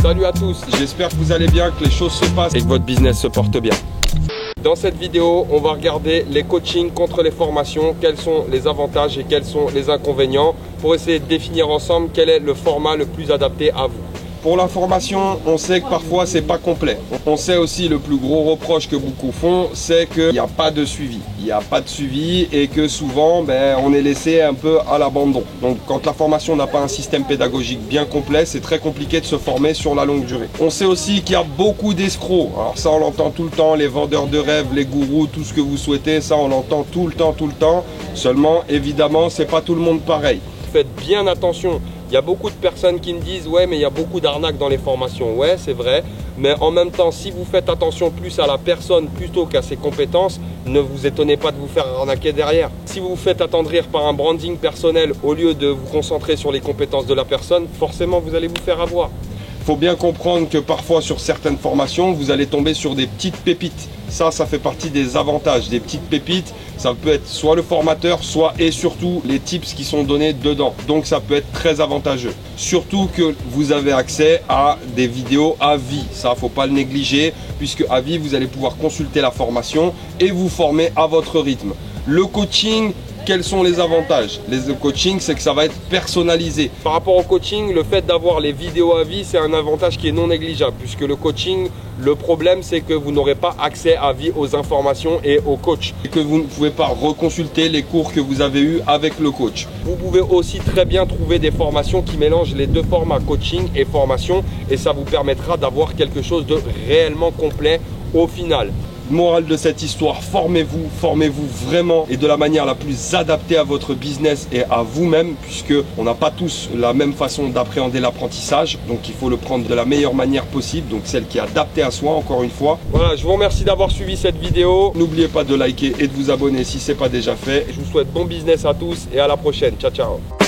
Salut à tous, j'espère que vous allez bien, que les choses se passent et que votre business se porte bien. Dans cette vidéo, on va regarder les coachings contre les formations, quels sont les avantages et quels sont les inconvénients pour essayer de définir ensemble quel est le format le plus adapté à vous. Pour la formation, on sait que parfois c'est pas complet. On sait aussi le plus gros reproche que beaucoup font, c'est qu'il n'y a pas de suivi. Il n'y a pas de suivi et que souvent on est laissé un peu à l'abandon. Donc quand la formation n'a pas un système pédagogique bien complet, c'est très compliqué de se former sur la longue durée. On sait aussi qu'il y a beaucoup d'escrocs. Alors ça on l'entend tout le temps, les vendeurs de rêves, les gourous, tout ce que vous souhaitez, ça on l'entend tout le temps. Seulement évidemment c'est pas tout le monde pareil. Faites bien attention. Il y a beaucoup de personnes qui me disent « Ouais, mais il y a beaucoup d'arnaques dans les formations. » Ouais, c'est vrai. Mais en même temps, si vous faites attention plus à la personne plutôt qu'à ses compétences, ne vous étonnez pas de vous faire arnaquer derrière. Si vous vous faites attendrir par un branding personnel au lieu de vous concentrer sur les compétences de la personne, forcément, vous allez vous faire avoir. Il faut bien comprendre que parfois, sur certaines formations, vous allez tomber sur des petites pépites. Ça fait partie des avantages, des petites pépites. Ça peut être soit le formateur, soit et surtout les tips qui sont donnés dedans. Donc ça peut être très avantageux. Surtout que vous avez accès à des vidéos à vie. Ça, faut pas le négliger, puisque à vie, vous allez pouvoir consulter la formation et vous former à votre rythme. Le coaching, quels sont les avantages? Le coaching, c'est que ça va être personnalisé. Par rapport au coaching, le fait d'avoir les vidéos à vie, c'est un avantage qui est non négligeable. Puisque le coaching, le problème, c'est que vous n'aurez pas accès à vie aux informations et au coach. Et que vous ne pouvez pas reconsulter les cours que vous avez eus avec le coach. Vous pouvez aussi très bien trouver des formations qui mélangent les deux formats, coaching et formation. Et ça vous permettra d'avoir quelque chose de réellement complet au final. Morale de cette histoire, formez-vous vraiment et de la manière la plus adaptée à votre business et à vous-même, puisque on n'a pas tous la même façon d'appréhender l'apprentissage, donc il faut le prendre de la meilleure manière possible, donc celle qui est adaptée à soi, encore une fois. Voilà, je vous remercie d'avoir suivi cette vidéo. N'oubliez pas de liker et de vous abonner si ce n'est pas déjà fait. Je vous souhaite bon business à tous et à la prochaine. Ciao, ciao.